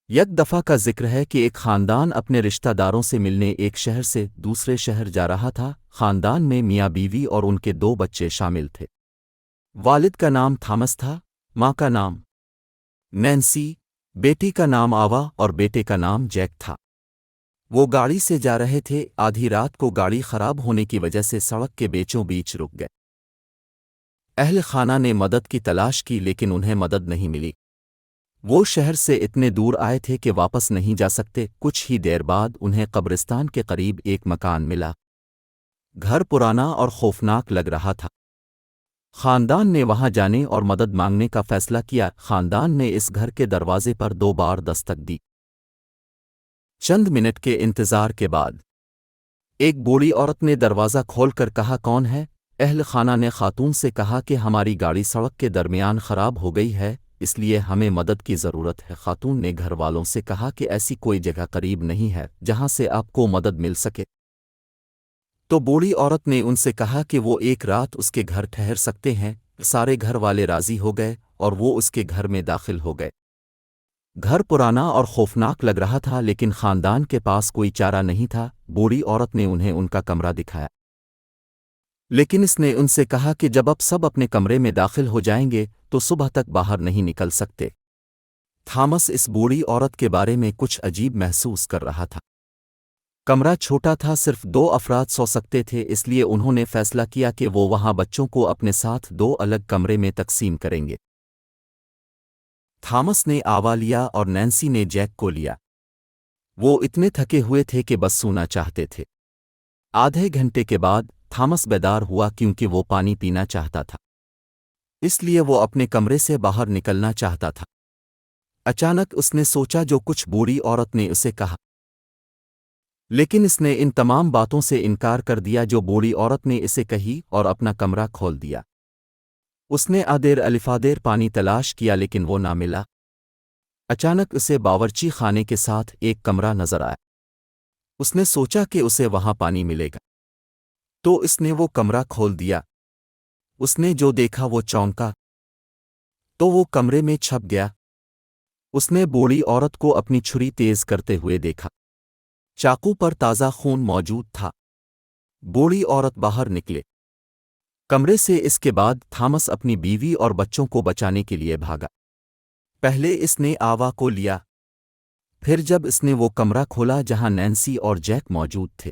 یک دفعہ کا ذکر ہے کہ ایک خاندان اپنے رشتہ داروں سے ملنے ایک شہر سے دوسرے شہر جا رہا تھا۔ خاندان میں میاں بیوی اور ان کے دو بچے شامل تھے۔ والد کا نام تھامس تھا، ماں کا نام نینسی، بیٹی کا نام آوا اور بیٹے کا نام جیک تھا۔ وہ گاڑی سے جا رہے تھے، آدھی رات کو گاڑی خراب ہونے کی وجہ سے سڑک کے بیچوں بیچ رک گئے۔ اہل خانہ نے مدد کی تلاش کی لیکن انہیں مدد نہیں ملی۔ وہ شہر سے اتنے دور آئے تھے کہ واپس نہیں جا سکتے۔ کچھ ہی دیر بعد انہیں قبرستان کے قریب ایک مکان ملا۔ گھر پرانا اور خوفناک لگ رہا تھا۔ خاندان نے وہاں جانے اور مدد مانگنے کا فیصلہ کیا۔ خاندان نے اس گھر کے دروازے پر 2 بار دستک دی۔ چند منٹ کے انتظار کے بعد ایک بوڑھی عورت نے دروازہ کھول کر کہا، کون ہے؟ اہل خانہ نے خاتون سے کہا کہ ہماری گاڑی سڑک کے درمیان خراب ہو گئی ہے، اس لیے ہمیں مدد کی ضرورت ہے۔ خاتون نے گھر والوں سے کہا کہ ایسی کوئی جگہ قریب نہیں ہے جہاں سے آپ کو مدد مل سکے۔ تو بوڑھی عورت نے ان سے کہا کہ وہ ایک رات اس کے گھر ٹھہر سکتے ہیں۔ سارے گھر والے راضی ہو گئے اور وہ اس کے گھر میں داخل ہو گئے۔ گھر پرانا اور خوفناک لگ رہا تھا لیکن خاندان کے پاس کوئی چارہ نہیں تھا۔ بوڑھی عورت نے انہیں ان کا کمرہ دکھایا، لیکن اس نے ان سے کہا کہ جب اب سب اپنے کمرے میں داخل ہو جائیں گے تو صبح تک باہر نہیں نکل سکتے۔ تھامس اس بوڑھی عورت کے بارے میں کچھ عجیب محسوس کر رہا تھا۔ کمرہ چھوٹا تھا، صرف 2 افراد سو سکتے تھے، اس لیے انہوں نے فیصلہ کیا کہ وہ وہاں بچوں کو اپنے ساتھ 2 الگ کمرے میں تقسیم کریں گے۔ تھامس نے آوا لیا اور نینسی نے جیک کو لیا۔ وہ اتنے تھکے ہوئے تھے کہ بس سونا چاہتے تھے۔ آدھے گھنٹے کے بعد تھامس بیدار ہوا کیونکہ وہ پانی پینا چاہتا تھا، اس لیے وہ اپنے کمرے سے باہر نکلنا چاہتا تھا۔ اچانک اس نے سوچا جو کچھ بوڑھی عورت نے اسے کہا، لیکن اس نے ان تمام باتوں سے انکار کر دیا جو بوڑھی عورت نے اسے کہی اور اپنا کمرہ کھول دیا۔ اس نے آدیر الفادیر پانی تلاش کیا لیکن وہ نہ ملا۔ اچانک اسے باورچی خانے کے ساتھ ایک کمرہ نظر آیا۔ اس نے سوچا کہ اسے وہاں پانی ملے گا، تو اس نے وہ کمرہ کھول دیا۔ اس نے جو دیکھا وہ چونکا، تو وہ کمرے میں چھپ گیا۔ اس نے بوڑھی عورت کو اپنی چھری تیز کرتے ہوئے دیکھا۔ چاقو پر تازہ خون موجود تھا۔ بوڑھی عورت باہر نکلے کمرے سے۔ اس کے بعد تھامس اپنی بیوی اور بچوں کو بچانے کے لیے بھاگا۔ پہلے اس نے آوا کو لیا، پھر جب اس نے وہ کمرہ کھولا جہاں نینسی اور جیک موجود تھے،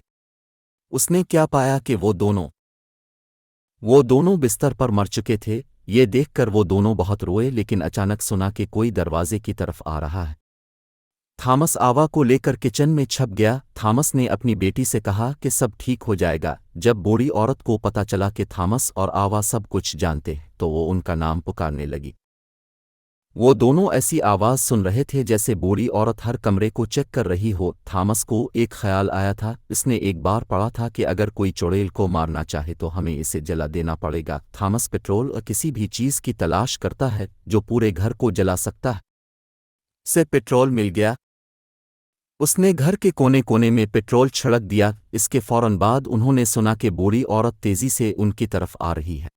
اس نے کیا پایا کہ وہ دونوں بستر پر مر چکے تھے۔ یہ دیکھ کر وہ دونوں بہت روئے، لیکن اچانک سنا کہ کوئی دروازے کی طرف آ رہا ہے۔ تھامس آوا کو لے کر کچن میں چھپ گیا۔ تھامس نے اپنی بیٹی سے کہا کہ سب ٹھیک ہو جائے گا۔ جب بوڑھی عورت کو پتہ چلا کہ تھامس اور آوا سب کچھ جانتے ہیں تو وہ ان کا نام پکارنے لگی۔ وہ دونوں ایسی آواز سن رہے تھے جیسے بوڑھی عورت ہر کمرے کو چیک کر رہی ہو۔ تھامس کو ایک خیال آیا تھا۔ اس نے ایک بار پڑھا تھا کہ اگر کوئی چڑیل کو مارنا چاہے تو ہمیں اسے جلا دینا پڑے گا۔ تھامس پیٹرول اور کسی بھی چیز کی تلاش کرتا ہے جو پورے گھر کو جلا سکتا ہے۔ سے پیٹرول مل گیا۔ اس نے گھر کے کونے کونے میں پیٹرول چھڑک دیا۔ اس کے فوراً بعد انہوں نے سنا کہ بوڑھی عورت تیزی سے ان کی طرف آ رہی ہے۔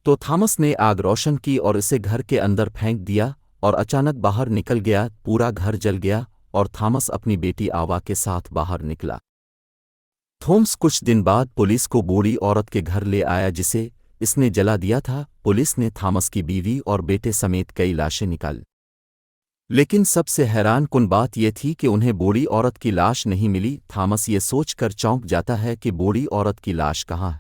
تو تھامس نے آگ روشن کی اور اسے گھر کے اندر پھینک دیا اور اچانک باہر نکل گیا۔ پورا گھر جل گیا اور تھامس اپنی بیٹی آوا کے ساتھ باہر نکلا۔ تھومس کچھ دن بعد پولیس کو بوڑھی عورت کے گھر لے آیا جسے اس نے جلا دیا تھا۔ پولیس نے تھامس کی بیوی اور بیٹے سمیت کئی لاشیں نکالی، لیکن سب سے حیران کن بات یہ تھی کہ انہیں بوڑھی عورت کی لاش نہیں ملی۔ تھامس یہ سوچ کر چونک جاتا ہے کہ بوڑھی عورت کی لاش کہاں ہے۔